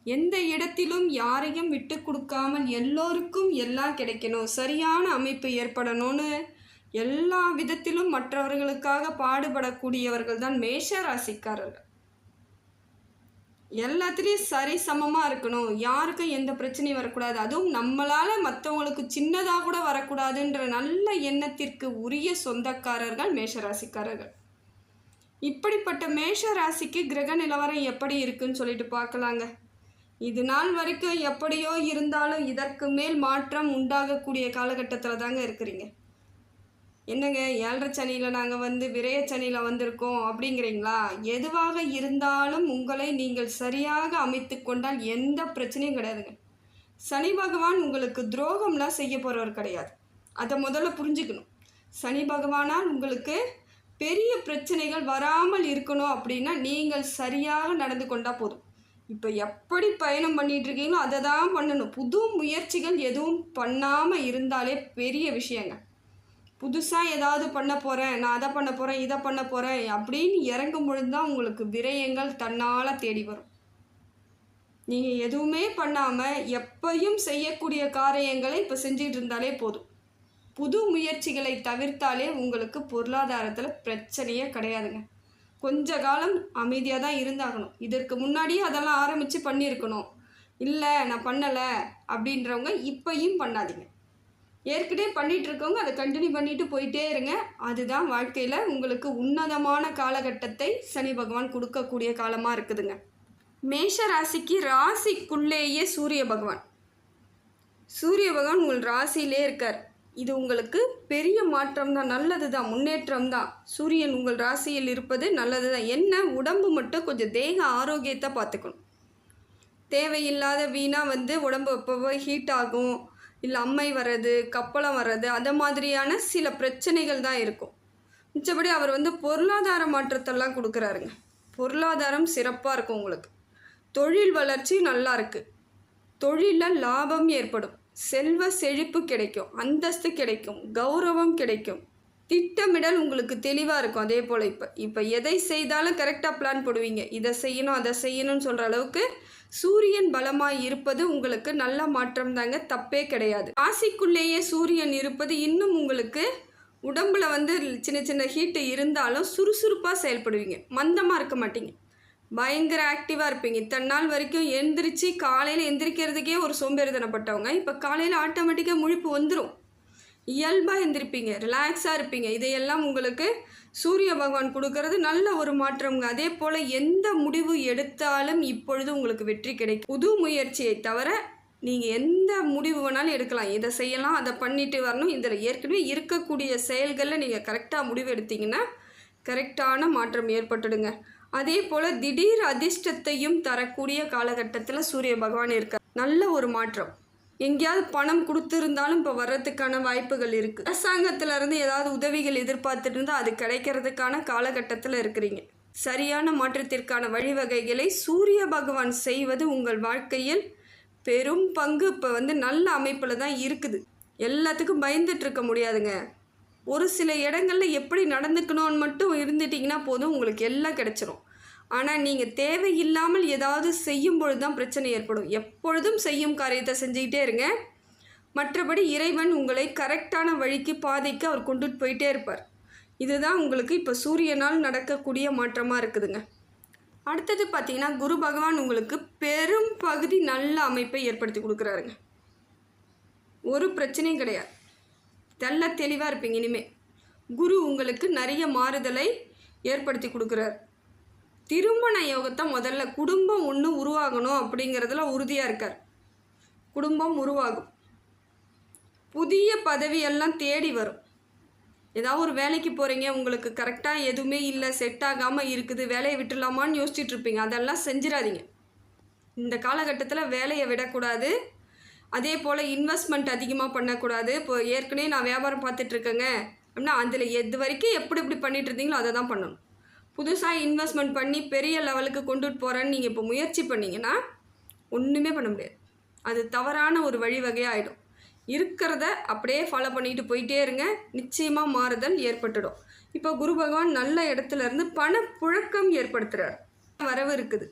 எந்த இடத்திலும் யாரையும் விட்டு கொடுக்காமல் எல்லோருக்கும் எல்லாம் கிடைக்கணும், சரியான அமைப்பு ஏற்படணும்னு எல்லா விதத்திலும் மற்றவர்களுக்காக பாடுபடக்கூடியவர்கள் தான் மேஷ ராசிக்காரர்கள். எல்லாத்துலேயும் சரி சமமாக இருக்கணும், யாருக்கும் எந்த பிரச்சனையும் வரக்கூடாது, அதுவும் நம்மளால் மற்றவங்களுக்கு சின்னதாக கூட வரக்கூடாதுன்ற நல்ல எண்ணத்திற்கு உரிய சொந்தக்காரர்கள் மேஷராசிக்காரர்கள். இப்படிப்பட்ட மேஷ ராசிக்கு கிரக நிலவரம் எப்படி இருக்குன்னு சொல்லிட்டு பார்க்கலாங்க. இது நாள் வரைக்கும் எப்படியோ இருந்தாலும் இதற்கு மேல் மாற்றம் உண்டாகக்கூடிய காலகட்டத்தில் தாங்க இருக்கிறீங்க. என்னங்க 7.5 சனியில் நாங்கள் விரய சனியில் வந்திருக்கோம் அப்படிங்கிறீங்களா? எதுவாக இருந்தாலும் உங்களை நீங்கள் சரியாக அமைத்து கொண்டால் எந்த பிரச்சனையும் கிடையாதுங்க. சனி பகவான் உங்களுக்கு துரோகம்லாம் செய்ய போகிறவர் கிடையாது, அதை முதல்ல புரிஞ்சுக்கணும். சனி பகவானால் உங்களுக்கு பெரிய பிரச்சனைகள் வராமல் இருக்கணும் அப்படின்னா நீங்கள் சரியாக நடந்து கொண்டால் போதும். இப்போ எப்படி பயணம் பண்ணிகிட்ருக்கீங்களோ அதை தான் பண்ணணும். புது முயற்சிகள் எதுவும் பண்ணாமல் இருந்தாலே பெரிய விஷயங்க. புதுசாக ஏதாவது பண்ண போகிறேன், நான் அதை பண்ண போகிறேன், இதை பண்ண போகிறேன் அப்படின்னு இறங்கும் பொழுது தான் உங்களுக்கு விரயங்கள் தன்னால் தேடி வரும். நீங்கள் எதுவுமே பண்ணாமல் எப்பையும் செய்யக்கூடிய காரியங்களை இப்போ செஞ்சுட்டு இருந்தாலே போதும். புது முயற்சிகளை தவிர்த்தாலே உங்களுக்கு பொருளாதாரத்தில் பிரச்சனையே கிடையாதுங்க. கொஞ்ச காலம் அமைதியாக தான் இருந்தாகணும். இதற்கு முன்னாடியே அதெல்லாம் ஆரம்பித்து பண்ணியிருக்கணும். இல்லை நான் பண்ணலை அப்படின்றவங்க இப்பையும் பண்ணாதீங்க. ஏற்கனவே பண்ணிகிட்ருக்கவங்க அதை கண்டினியூ பண்ணிட்டு போயிட்டே இருங்க. அதுதான் வாழ்க்கையில் உங்களுக்கு உன்னதமான காலகட்டத்தை சனி பகவான் கொடுக்கக்கூடிய காலமாக இருக்குதுங்க. மேஷ ராசிக்கு ராசிக்குள்ளேயே சூரிய பகவான் உங்கள் ராசியிலே இருக்கார். இது உங்களுக்கு பெரிய மாற்றம் தான், நல்லது தான், முன்னேற்றம் தான். சூரியன் உங்கள் ராசியில் இருப்பது நல்லது தான். என்ன, உடம்பு மட்டும் கொஞ்சம் தேக ஆரோக்கியத்தை பார்த்துக்கணும். தேவையில்லாத வீணாக உடம்பு எப்போவோ ஹீட் ஆகும், இல்லை அம்மை வர்றது, கப்பலம் வர்றது, அந்த மாதிரியான சில பிரச்சனைகள் தான் இருக்கும். மிச்சபடி அவர் பொருளாதார மாற்றத்தெல்லாம் கொடுக்குறாருங்க. பொருளாதாரம் சிறப்பாக இருக்கும் உங்களுக்கு. தொழில் வளர்ச்சி நல்லா இருக்குது. தொழிலில் லாபம் ஏற்படும், செல்வ செழிப்பு கிடைக்கும், அந்தஸ்து கிடைக்கும், கௌரவம் கிடைக்கும். திட்டமிடல் உங்களுக்கு தெளிவாக இருக்கும். அதே போல் இப்போ எதை செய்தாலும் கரெக்டாக பிளான் போடுவீங்க. இதை செய்யணும் அதை செய்யணும்னு சொல்கிற அளவுக்கு சூரியன் பலமாய் இருப்பது உங்களுக்கு நல்ல மாற்றம் தாங்க, தப்பே கிடையாது. ராசிக்குள்ளேயே சூரியன் இருப்பது இன்னும் உங்களுக்கு உடம்புல சின்ன சின்ன ஹீட்டு இருந்தாலும் சுறுசுறுப்பாக செயல்படுவீங்க, மந்தமாக இருக்க மாட்டீங்க, பயங்கர ஆக்டிவாக இருப்பீங்க. இத்தனை நாள் வரைக்கும் எந்திரிச்சு காலையில் எந்திரிக்கிறதுக்கே ஒரு சோம்பேறித்தனப்பட்டவங்க இப்போ காலையில் ஆட்டோமேட்டிக்காக முழிப்பு வந்துடும், இயல்பாக எந்திரிப்பீங்க, ரிலாக்ஸாக இருப்பீங்க. இதையெல்லாம் உங்களுக்கு சூரிய பகவான் கொடுக்கறது நல்ல ஒரு மாற்றம்ங்க. அதே போல் எந்த முடிவு எடுத்தாலும் இப்பொழுது உங்களுக்கு வெற்றி கிடைக்கும். புது முயற்சியை தவிர நீங்கள் எந்த முடிவு வேணாலும் எடுக்கலாம். இதை செய்யலாம், அதை பண்ணிட்டு வரணும். இதில் ஏற்கனவே இருக்கக்கூடிய செயல்களில் நீங்கள் கரெக்டாக முடிவு எடுத்தீங்கன்னா கரெக்டான மாற்றம் ஏற்பட்டுடுங்க. அதே போல் திடீர் அதிர்ஷ்டத்தையும் தரக்கூடிய காலகட்டத்தில் சூரிய பகவான் இருக்கார். நல்ல ஒரு மாற்றம். எங்கேயாவது பணம் கொடுத்துருந்தாலும் இப்போ வர்றதுக்கான வாய்ப்புகள் இருக்குது. அரசாங்கத்திலேருந்து ஏதாவது உதவிகள் எதிர்பார்த்துட்டு இருந்தால் அது கிடைக்கிறதுக்கான காலகட்டத்தில் இருக்கிறீங்க. சரியான மாற்றத்திற்கான வழிவகைகளை சூரிய பகவான் செய்வது உங்கள் வாழ்க்கையில் பெரும் பங்கு இப்போ நல்ல அமைப்பில் தான் இருக்குது. எல்லாத்துக்கும் பயந்துட்டு இருக்க முடியாதுங்க. ஒரு சில இடங்களில் எப்படி நடந்துக்கணும்னு மட்டும் இருந்துட்டிங்கன்னா போதும், உங்களுக்கு எல்லாம் கிடச்சிரும். ஆனால் நீங்கள் தேவையில்லாமல் ஏதாவது செய்யும் பொழுது தான் பிரச்சனை ஏற்படும். எப்பொழுதும் செய்யும் காரியத்தை செஞ்சுக்கிட்டே இருங்க. மற்றபடி இறைவன் உங்களை கரெக்டான வழிக்கு, பாதைக்கு அவர் கொண்டுட்டு போயிட்டே இருப்பார். இதுதான் உங்களுக்கு இப்போ சூரியனால் நடக்கக்கூடிய மாற்றமாக இருக்குதுங்க. அடுத்தது பார்த்திங்கன்னா குரு பகவான் உங்களுக்கு பெரும் பகுதி நல்ல அமைப்பை ஏற்படுத்தி கொடுக்குறாருங்க. ஒரு பிரச்சனையும் கிடையாது, நல்ல தெளிவாக இருப்பீங்க. இனிமேல் குரு உங்களுக்கு நிறைய மாறுதலை ஏற்படுத்தி கொடுக்குறார். திருமண யோகத்தை முதல்ல குடும்பம் ஒன்று உருவாகணும் அப்படிங்கிறதுல உறுதியாக இருக்கார். குடும்பம் உருவாகும், புதிய பதவியெல்லாம் தேடி வரும். ஏதாவது ஒரு வேலைக்கு போகிறீங்க, உங்களுக்கு கரெக்டாக எதுவுமே இல்லை, செட் ஆகாமல் இருக்குது, வேலையை விட்டுடலாமான்னு யோசிச்சுட்டு இருப்பீங்க. அதெல்லாம் செஞ்சிடாதீங்க. இந்த காலகட்டத்தில் வேலையை விடக்கூடாது. அதே போல் இன்வெஸ்ட்மெண்ட் அதிகமாக பண்ணக்கூடாது. இப்போ ஏற்கனவே நான் வியாபாரம் பார்த்துட்ருக்கேங்க அப்படின்னா அதில் எது வரைக்கும் எப்படி பண்ணிகிட்டு இருந்தீங்களோ அதை தான் பண்ணணும். புதுசாக இன்வெஸ்ட்மெண்ட் பண்ணி பெரிய லெவலுக்கு கொண்டுட்டு போகிறேன்னு நீங்கள் இப்போ முயற்சி பண்ணிங்கன்னா ஒன்றுமே பண்ண முடியாது. அது தவறான ஒரு வழிவகையாக ஆகிடும். இருக்கிறத அப்படியே ஃபாலோ பண்ணிட்டு போயிட்டே இருங்க, நிச்சயமாக மாறுதல் ஏற்பட்டுடும். இப்போ குரு பகவான் நல்ல இடத்துல இருந்து பணப்புழக்கம் ஏற்படுத்துகிறார். வரவு இருக்குது.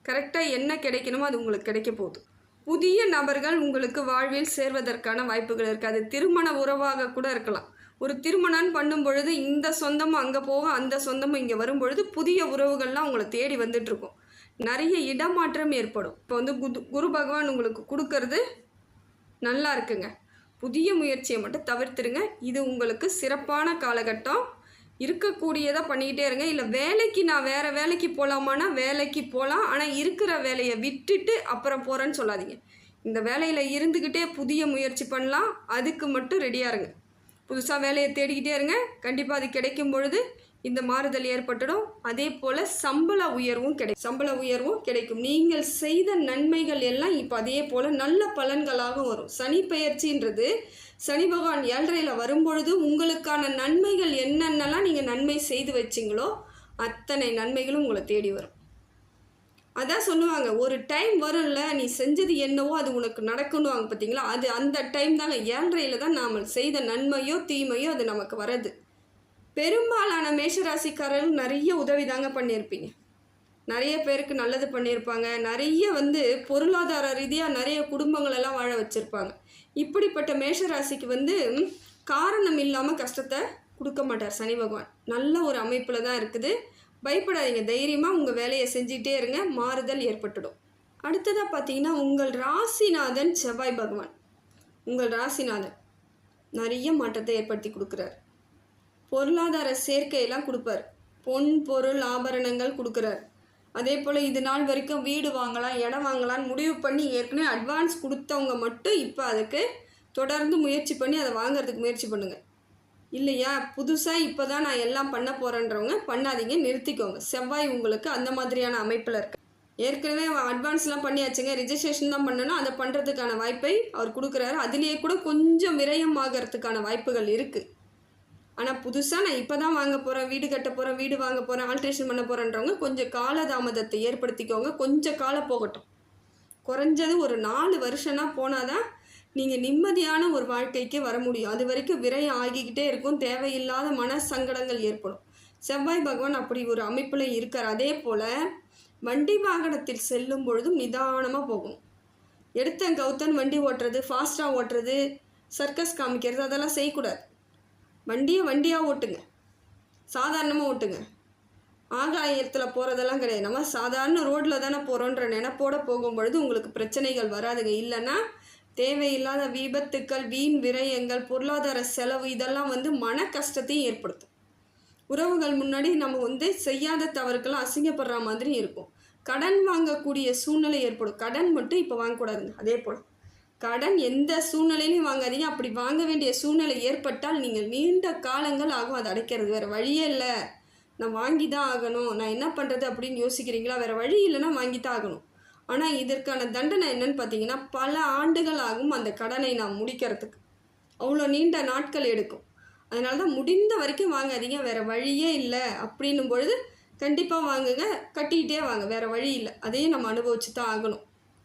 கரெக்டாக என்ன கிடைக்கணுமோ அது உங்களுக்கு கிடைக்க போகுது. புதிய நபர்கள் உங்களுக்கு வாழ்வில் சேர்வதற்கான வாய்ப்புகள் இருக்குது. அது திருமண உறவாக கூட இருக்கலாம். ஒரு திருமணம் பண்ணும் பொழுது இந்த சொந்தமும் அங்கே போக, அந்த சொந்தமும் இங்கே வரும்பொழுது புதிய உறவுகள்லாம் உங்களை தேடி வந்துட்டுருக்கும். நிறைய இடமாற்றம் ஏற்படும். இப்போ வந்து குரு பகவான் உங்களுக்கு கொடுக்கறது நல்லா இருக்குங்க. புதிய முயற்சியை மட்டும் தவிர்த்துருங்க. இது உங்களுக்கு சிறப்பான காலகட்டம். இருக்கக்கூடியதை பண்ணிக்கிட்டே இருங்க. இல்லை வேலைக்கு நான் வேறு வேலைக்கு போகலாமான்னா வேலைக்கு போகலாம். ஆனால் இருக்கிற வேலையை விட்டுட்டு அப்புறம் போகிறேன்னு சொல்லாதீங்க. இந்த வேலையில் இருந்துக்கிட்டே புதிய முயற்சி பண்ணலாம். அதுக்கு மட்டும் ரெடியாக இருங்க. புதுசாக வேலையை தேடிக்கிட்டே இருங்க. கண்டிப்பாக அது கிடைக்கும் பொழுது இந்த மாறுதல் ஏற்பட்டுடும். அதே போல் சம்பள உயர்வும் கிடைக்கும். நீங்கள் செய்த நன்மைகள் எல்லாம் இப்போ அதே போல் நல்ல பலன்களாக வரும். சனி பெயர்ச்சின்றது சனி பகவான் 7.5 வரும்பொழுது உங்களுக்கான நன்மைகள் என்னென்னலாம் நீங்கள் நன்மை செய்து வச்சிங்களோ அத்தனை நன்மைகளும் உங்களை தேடி வரும். அதான் சொல்லுவாங்க, ஒரு டைம் வரும்ல, நீ செஞ்சது என்னவோ அது உனக்கு நடக்கணுவாங்க பார்த்தீங்களா, அது அந்த டைம் தாங்க. 7.5 தான் நாம் செய்த நன்மையோ தீமையோ அது நமக்கு வர்றது. பெரும்பாலான மேஷராசிக்காரர்கள் நிறைய உதவி தாங்க பண்ணியிருப்பீங்க. நிறைய பேருக்கு நல்லது பண்ணியிருப்பாங்க. நிறைய வந்து பொருளாதார ரீதியாக நிறைய குடும்பங்களெல்லாம் வாழ வச்சுருப்பாங்க. இப்படிப்பட்ட மேஷராசிக்கு வந்து காரணம் இல்லாமல் கஷ்டத்தை கொடுக்க மாட்டார் சனி பகவான். நல்ல ஒரு அமைப்பில் தான் இருக்குது. பயப்படாதீங்க, தைரியமாக உங்கள் வேலையை செஞ்சிகிட்டே இருங்க. மாறுதல் ஏற்பட்டுடும். அடுத்ததாக பார்த்தீங்கன்னா உங்கள் ராசிநாதன் செவ்வாய் பகவான். உங்கள் ராசிநாதன் நிறைய மாற்றத்தை ஏற்படுத்தி கொடுக்குறார். பொருளாதார சேர்க்கையெல்லாம் கொடுப்பார். பொன் பொருள் ஆபரணங்கள் கொடுக்குறார். அதே போல் இது நாள் வரைக்கும் வீடு வாங்கலாம், இடம் வாங்கலான்னு முடிவு பண்ணி ஏற்கனவே அட்வான்ஸ் கொடுத்தவங்க மட்டும் இப்போ அதுக்கு தொடர்ந்து முயற்சி பண்ணி அதை வாங்கிறதுக்கு முயற்சி பண்ணுங்கள். இல்லையா, புதுசாக இப்போ தான் நான் எல்லாம் பண்ண போகிறேன்றவங்க பண்ணாதீங்க, நிறுத்திக்கோங்க. செவ்வாய் உங்களுக்கு அந்த மாதிரியான அமைப்பில் இருக்குது. ஏற்கனவே அட்வான்ஸ்லாம் பண்ணியாச்சுங்க, ரிஜிஸ்ட்ரேஷன் தான் பண்ணணும், அதை பண்ணுறதுக்கான வாய்ப்பை அவர் கொடுக்குறாரு. அதுலேயே கூட கொஞ்சம் விரயம் ஆகிறதுக்கான வாய்ப்புகள் இருக்குது. ஆனால் புதுசாக நான் இப்போ தான் வாங்க போகிறேன், வீடு கட்ட போகிறேன், வீடு வாங்க போகிறேன், ஆல்ட்ரேஷன் பண்ண போகிறேன்றவங்க கொஞ்சம் காலதாமதத்தை ஏற்படுத்திக்கோங்க. கொஞ்சம் காலம் போகட்டும். குறைஞ்சது ஒரு 4 வருஷம்னா போனால் தான் நீங்கள் நிம்மதியான ஒரு வாழ்க்கைக்கு வர முடியும். அது வரைக்கும் விரயம் ஆகிக்கிட்டே இருக்கும். தேவையில்லாத மன சங்கடங்கள் ஏற்படும். செவ்வாய் பகவான் அப்படி ஒரு அமைப்பில் இருக்கார். அதே போல் வண்டி வாகனத்தில் செல்லும் பொழுதும் நிதானமாக போகணும். எடுத்தன் கவுத்தன் வண்டி ஓட்டுறது, ஃபாஸ்ட்டாக ஓட்டுறது, சர்க்கஸ் காமிக்கிறது அதெல்லாம் செய்யக்கூடாது. வண்டியாக ஓட்டுங்க, சாதாரணமாக ஓட்டுங்க. ஆகாயத்தில் போகிறதெல்லாம் கிடையாது. நம்ம சாதாரண ரோட்டில் தானே போகிறோன்ற நினைப்போடு போகும்பொழுது உங்களுக்கு பிரச்சனைகள் வராதுங்க. இல்லைன்னா தேவையில்லாத விபத்துக்கள், வீண் விரயங்கள், பொருளாதார செலவு இதெல்லாம் வந்து மன கஷ்டத்தையும் ஏற்படுத்தும். உறவுகள் முன்னாடி நம்ம வந்து செய்யாத தவறுக்கெல்லாம் அசிங்கப்படுற மாதிரி இருக்கும். கடன் வாங்கக்கூடிய சூழ்நிலை ஏற்படும். கடன் மட்டும் இப்போ வாங்கக்கூடாதுங்க. அதே போல் கடன் எந்த சூழ்நிலையிலையும் வாங்காதீங்க. அப்படி வாங்க வேண்டிய சூழ்நிலை ஏற்பட்டால் நீங்கள் நீண்ட காலங்கள் ஆகும் அதை அடைக்கிறது. வேறு வழியே இல்லை, நான் வாங்கி தான் ஆகணும், நான் என்ன பண்ணுறது அப்படின்னு யோசிக்கிறீங்களா? வேறு வழி இல்லைன்னா வாங்கி தான் ஆகணும். ஆனால் இதற்கான தண்டனை என்னன்னு பார்த்தீங்கன்னா பல ஆண்டுகள் ஆகும் அந்த கடனை நாம் முடிக்கிறதுக்கு. அவ்வளோ நீண்ட நாட்கள் எடுக்கும். அதனால தான் முடிந்த வரைக்கும் வாங்காதீங்க. வேறு வழியே இல்லை அப்படின்னும் பொழுது கண்டிப்பாக வாங்குங்க, கட்டிக்கிட்டே வாங்க, வேறு வழி இல்லை. அதையும் நம்ம அனுபவிச்சு தான் ஆகணும்.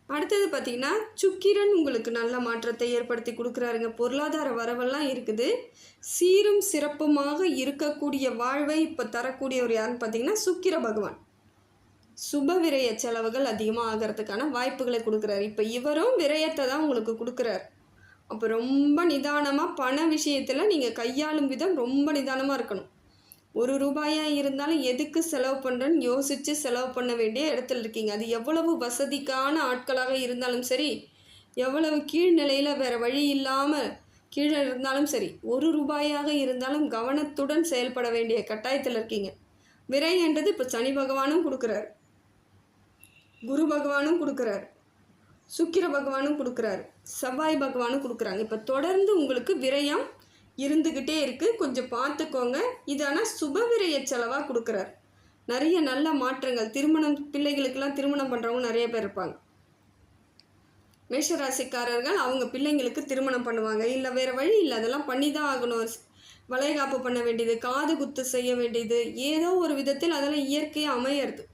அடுத்தது பார்த்திங்கன்னா சுக்கிரன் உங்களுக்கு நல்ல மாற்றத்தை ஏற்படுத்தி கொடுக்குறாருங்க. பொருளாதார வரவெல்லாம் இருக்குது. சீரும் சிறப்புமாக இருக்கக்கூடிய வாழ்வை இப்போ தரக்கூடியவர் யாருன்னு பார்த்தீங்கன்னா சுக்கிர பகவான். சுப விரய செலவுகள் அதிகமாக ஆகிறதுக்கான வாய்ப்புகளை கொடுக்குறாரு. இப்போ இவரும் விரயத்தை தான் உங்களுக்கு கொடுக்குறாரு. அப்போ ரொம்ப நிதானமாக பண விஷயத்தில் நீங்கள் கையாளும் விதம் ரொம்ப நிதானமாக இருக்கணும். 1 ரூபாயாக இருந்தாலும் எதுக்கு செலவு பண்ணுறேன்னு யோசித்து செலவு பண்ண வேண்டிய இடத்துல இருக்கீங்க. அது எவ்வளவு வசதிக்கான ஆட்களாக இருந்தாலும் சரி, எவ்வளவு கீழ்நிலையில் வேறு வழி இல்லாமல் கீழே இருந்தாலும் சரி, 1 ரூபாயாக இருந்தாலும் கவனத்துடன் செயல்பட வேண்டிய கட்டாயத்தில் இருக்கீங்க. விரைன்றது இப்போ சனி பகவானும் கொடுக்குறாரு, குரு பகவானும் கொடுக்குறாரு, சுக்கிர பகவானும் கொடுக்குறாரு, செவ்வாய் பகவானும் கொடுக்குறாங்க. இப்போ தொடர்ந்து உங்களுக்கு விரயம் இருந்துக்கிட்டே இருக்குது. கொஞ்சம் பார்த்துக்கோங்க. இது ஆனால் சுபவிரய செலவாக கொடுக்குறார். நிறைய நல்ல மாற்றங்கள், பிள்ளைகளுக்கெல்லாம் திருமணம் பண்ணுறவங்க நிறைய பேர் இருப்பாங்க. மேஷராசிக்காரர்கள் அவங்க பிள்ளைங்களுக்கு திருமணம் பண்ணுவாங்க. இல்லை வேறு வழி இல்லை, அதெல்லாம் பண்ணி தான் ஆகணும். வளைகாப்பு பண்ண வேண்டியது, காது குத்து செய்ய வேண்டியது, ஏதோ ஒரு விதத்தில் அதெல்லாம் இயற்கையாக அமையிறது.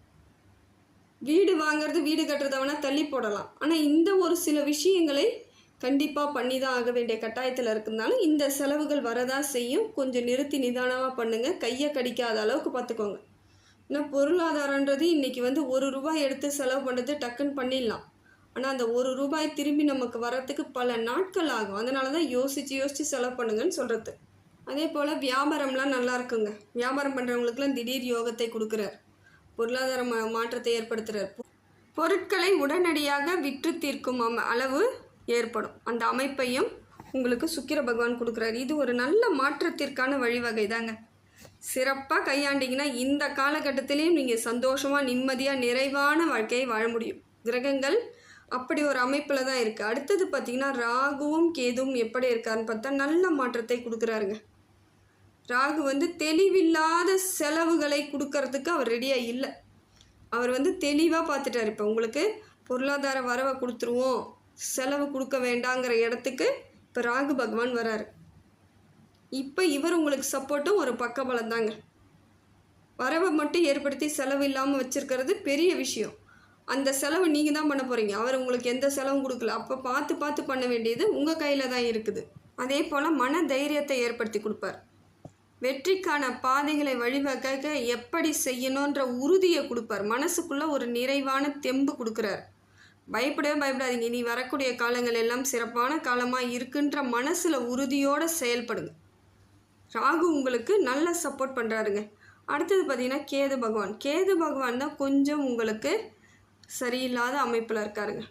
வீடு வாங்கிறது, வீடு கட்டுறத வேணால் தள்ளி போடலாம். ஆனால் இந்த ஒரு சில விஷயங்களை கண்டிப்பாக பண்ணி தான் ஆக வேண்டிய கட்டாயத்தில் இருக்கிறதுனால இந்த செலவுகள் வரதான் செய்யும். கொஞ்சம் நிறுத்தி நிதானமாக பண்ணுங்கள். கையை கடிக்காத அளவுக்கு பார்த்துக்கோங்க. ஏன்னா பொருளாதாரன்றது இன்றைக்கி வந்து ₹1 எடுத்து செலவு பண்ணுறது டக்குன்னு பண்ணிடலாம். ஆனால் அந்த ₹1 திரும்பி நமக்கு வர்றதுக்கு பல நாட்கள் ஆகும். அதனால தான் யோசித்து செலவு பண்ணுங்கன்னு சொல்கிறது. அதே போல் வியாபாரம்லாம் நல்லா இருக்குங்க. வியாபாரம் பண்ணுறவங்களுக்குலாம் திடீர் யோகத்தை கொடுக்குறார். பொருளாதார மாற்றத்தை ஏற்படுத்துகிறார். பொருட்களை உடனடியாக விற்று தீர்க்கும் அளவு ஏற்படும். அந்த அமைப்பையும் உங்களுக்கு சுக்கிர பகவான் கொடுக்குறாரு. இது ஒரு நல்ல மாற்றத்திற்கான வழிவகை தாங்க. சிறப்பாக கையாண்டிங்கன்னா இந்த காலகட்டத்திலையும் நீங்கள் சந்தோஷமாக நிம்மதியாக நிறைவான வாழ்க்கையை வாழ முடியும். கிரகங்கள் அப்படி ஒரு அமைப்பில் தான் இருக்குது. அடுத்தது பார்த்திங்கன்னா ராகுவும் கேதுவும் எப்படி இருக்காருன்னு பார்த்தா நல்ல மாற்றத்தை கொடுக்குறாருங்க. ராகு வந்து தெளிவில்லாத செலவுகளை கொடுக்கறதுக்கு அவர் ரெடியாக இல்லை. அவர் வந்து தெளிவாக பார்த்துட்டார். இப்போ உங்களுக்கு பொருளாதார வரவை கொடுத்துருவோம், செலவு கொடுக்க வேண்டாங்கிற இடத்துக்கு இப்போ ராகு பகவான் வராரு. இப்போ இவர் உங்களுக்கு சப்போர்ட்டும் ஒரு பக்கபலம் தாங்க. வரவை மட்டும் ஏற்படுத்தி செலவு இல்லாமல் வச்சுருக்கிறது பெரிய விஷயம். அந்த செலவு நீங்கள் தான் பண்ண போகிறீங்க. அவர் உங்களுக்கு எந்த செலவும் கொடுக்கல. அப்போ பார்த்து பண்ண வேண்டியது உங்கள் கையில் தான் இருக்குது. அதே போல் மன தைரியத்தை ஏற்படுத்தி கொடுப்பார். வெற்றிக்கான பாதைகளை வழிவகுக்க எப்படி செய்யணுன்ற உறுதியை கொடுப்பார். மனசுக்குள்ளே ஒரு நிறைவான தெம்பு கொடுக்குறார். பயப்படாதீங்க, இனி வரக்கூடிய காலங்கள் எல்லாம் சிறப்பான காலமாக இருக்குன்ற மனசில் உறுதியோடு செயல்படுங்க. ராகு உங்களுக்கு நல்ல சப்போர்ட் பண்ணுறாருங்க. அடுத்தது பார்த்திங்கன்னா கேது பகவான் தான் கொஞ்சம் உங்களுக்கு சரியில்லாத அமைப்பில் இருக்காருங்க.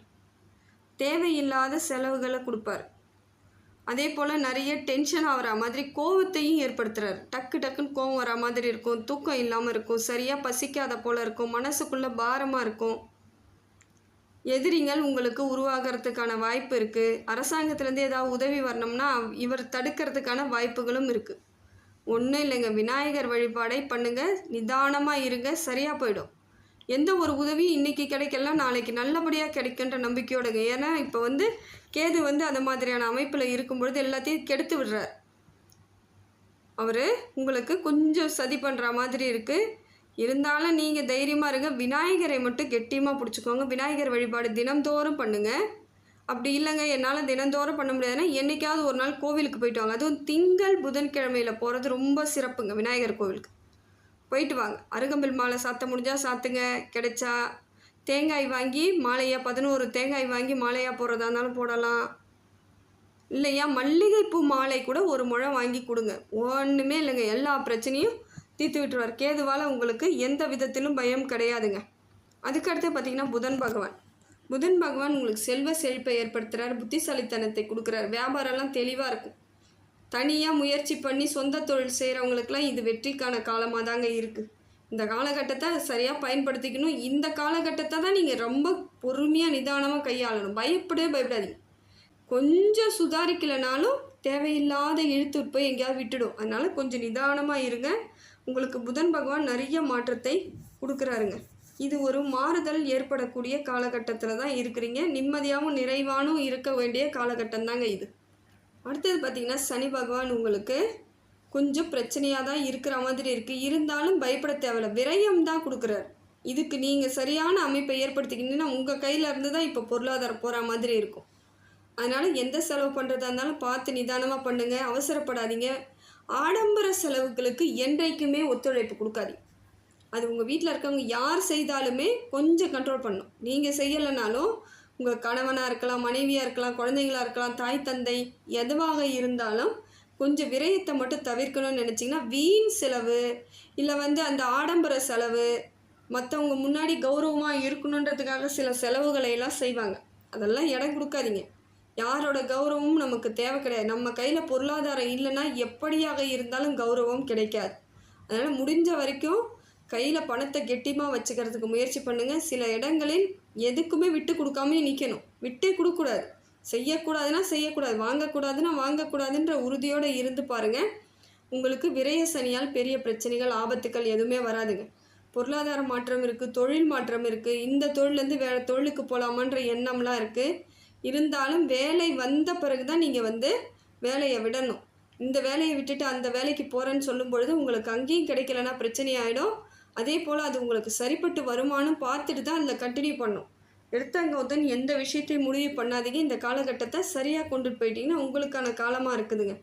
தேவையில்லாத செலவுகளை கொடுப்பார். அதே போல் நிறைய டென்ஷன் ஆகிற மாதிரி கோவத்தையும் ஏற்படுத்துகிறார். டக்குன்னு கோவம் வர மாதிரி இருக்கும், தூக்கம் இல்லாமல் இருக்கும், சரியாக பசிக்காத போல் இருக்கும், மனசுக்குள்ளே பாரமாக இருக்கும். எதிரிகள் உங்களுக்கு உருவாகிறதுக்கான வாய்ப்பு இருக்குது. அரசாங்கத்துலேருந்து ஏதாவது உதவி வரணும்னா இவர் தடுக்கிறதுக்கான வாய்ப்புகளும் இருக்குது. ஒன்றும் இல்லைங்க, விநாயகர் வழிபாடை பண்ணுங்கள், நிதானமாக இருங்க, சரியாக போயிடும். எந்த ஒரு உதவியும் இன்றைக்கி கிடைக்கலாம், நாளைக்கு நல்லபடியாக கிடைக்குன்ற நம்பிக்கையோடுங்க. ஏன்னா இப்போ வந்து கேது வந்து அந்த மாதிரியான அமைப்பில் இருக்கும்பொழுது எல்லாத்தையும் கெடுத்து விடுறார். அவர் உங்களுக்கு கொஞ்சம் சதி பண்ணுற மாதிரி இருக்குது. இருந்தாலும் நீங்கள் தைரியமாக இருங்க. விநாயகரை மட்டும் கெட்டியமாக பிடிச்சிக்கோங்க. விநாயகர் வழிபாடு தினந்தோறும் பண்ணுங்கள். அப்படி இல்லைங்க என்னால் தினந்தோறும் பண்ண முடியாதுன்னா என்றைக்காவது ஒரு நாள் கோவிலுக்கு போயிட்டு வாங்க. அதுவும் திங்கள் புதன்கிழமையில் போகிறது ரொம்ப சிறப்புங்க. விநாயகர் கோவிலுக்கு போயிட்டு வாங்க. அருகம்பில் மாலை சாத்த முடிஞ்சால் சாத்துங்க. கிடைச்சா தேங்காய் வாங்கி மாலையாக 11 தேங்காய் வாங்கி மாலையாக போடுறதா இருந்தாலும் போடலாம். இல்லையா மல்லிகைப்பூ மாலை கூட ஒரு முழம் வாங்கி கொடுங்க. ஒன்றுமே இல்லைங்க, எல்லா பிரச்சனையும் தீர்த்து விட்டுருவார். கேதுவால் உங்களுக்கு எந்த விதத்திலும் பயம் கிடையாதுங்க. அதுக்கடுத்து பார்த்திங்கன்னா புதன் பகவான் உங்களுக்கு செல்வ செழிப்பை ஏற்படுத்துகிறார். புத்திசாலித்தனத்தை கொடுக்குறார். வியாபாரம்லாம் தெளிவாக இருக்கும். தனியாக முயற்சி பண்ணி சொந்த தொழில் செய்கிறவங்களுக்கெல்லாம் இது வெற்றிக்கான காலமாக தாங்க இருக்குது. இந்த காலகட்டத்தை சரியாக பயன்படுத்திக்கணும். இந்த காலகட்டத்தை தான் நீங்கள் ரொம்ப பொறுமையாக நிதானமாக கையாளணும். பயப்படாதீங்க. கொஞ்சம் சுதாரிக்கலைனாலும் தேவையில்லாத இழுத்து போய் எங்கேயாவது விட்டுடும். அதனால் கொஞ்சம் நிதானமாக இருங்க. உங்களுக்கு புதன் பகவான் நிறைய மாற்றத்தை கொடுக்குறாருங்க. இது ஒரு மாறுதல் ஏற்படக்கூடிய காலகட்டத்தில் தான் இருக்கிறீங்க. நிம்மதியாகவும் நிறைவானும் இருக்க வேண்டிய காலகட்டம் தாங்க இது. அடுத்தது பார்த்திங்கன்னா சனி பகவான் உங்களுக்கு கொஞ்சம் பிரச்சனையாக தான் இருக்கிற மாதிரி இருக்குது. இருந்தாலும் பயப்பட தேவையில்லை. விரயம் தான் கொடுக்குறார். இதுக்கு நீங்கள் சரியான அமைப்பை ஏற்படுத்திக்கிட்டீங்கன்னா உங்கள் கையில் இருந்து தான் இப்போ பொருளாதாரம் போகிற மாதிரி இருக்கும். அதனால் எந்த செலவு பண்ணுறதா இருந்தாலும் பார்த்து நிதானமாக பண்ணுங்கள். அவசரப்படாதீங்க. ஆடம்பர செலவுகளுக்கு என்றைக்குமே ஒத்துழைப்பு கொடுக்காதீங்க. அது உங்கள் வீட்டில் இருக்கவங்க யார் செய்தாலுமே கொஞ்சம் கண்ட்ரோல் பண்ணணும். நீங்கள் செய்யலைனாலும் உங்கள் கணவனாக இருக்கலாம், மனைவியாக இருக்கலாம், குழந்தைங்களாக இருக்கலாம், தாய் தந்தை எதுவாக இருந்தாலும் கொஞ்சம் விரயத்தை மட்டும் தவிர்க்கணும்னு நினச்சிங்கன்னா வீண் செலவு இல்லை வந்து அந்த ஆடம்பர செலவு மற்றவங்க முன்னாடி கௌரவமாக இருக்கணுன்றதுக்காக சில செலவுகளை எல்லாம் செய்வாங்க. அதெல்லாம் இடம் கொடுக்காதீங்க. யாரோட கௌரவமும் நமக்கு தேவை கிடையாது. நம்ம கையில் பொருளாதாரம் இல்லைன்னா எப்படியாக இருந்தாலும் கௌரவம் கிடைக்காது. அதனால் முடிஞ்ச வரைக்கும் கையில் பணத்தை கெட்டியமாக வச்சுக்கிறதுக்கு முயற்சி பண்ணுங்கள். சில இடங்களில் எதுக்குமே விட்டு கொடுக்காம நிற்கணும். விட்டே கொடுக்கக்கூடாது. செய்யக்கூடாதுன்னா செய்யக்கூடாது, வாங்கக்கூடாதுன்னா வாங்கக்கூடாதுன்ற உறுதியோடு இருந்து பாருங்கள். உங்களுக்கு விரய சனியால் பெரிய பிரச்சனைகள் ஆபத்துக்கள் எதுவுமே வராதுங்க. பொருளாதார மாற்றம் இருக்குது, தொழில் மாற்றம் இருக்குது. இந்த தொழிலேருந்து வேறு தொழிலுக்கு போகலாமான்ற எண்ணம்லாம் இருக்குது. இருந்தாலும் வேலை வந்த பிறகு தான் நீங்கள் வந்து வேலையை விடணும். இந்த வேலையை விட்டுட்டு அந்த வேலைக்கு போகிறேன்னு சொல்லும் பொழுது உங்களுக்கு அங்கேயும் கிடைக்கலன்னா பிரச்சனையாயிடும். அதே போல் அது உங்களுக்கு சரிப்பட்டு வருமானம் பார்த்துட்டு தான் அதில் கண்டினியூ பண்ணணும். எடுத்தங்கவுடன் எந்த விஷயத்தையும் முடிவு பண்ணாதீங்க. இந்த காலகட்டத்தை சரியாக கொண்டுட்டு போயிட்டீங்கன்னா உங்களுக்கான காலமாக இருக்குதுங்க.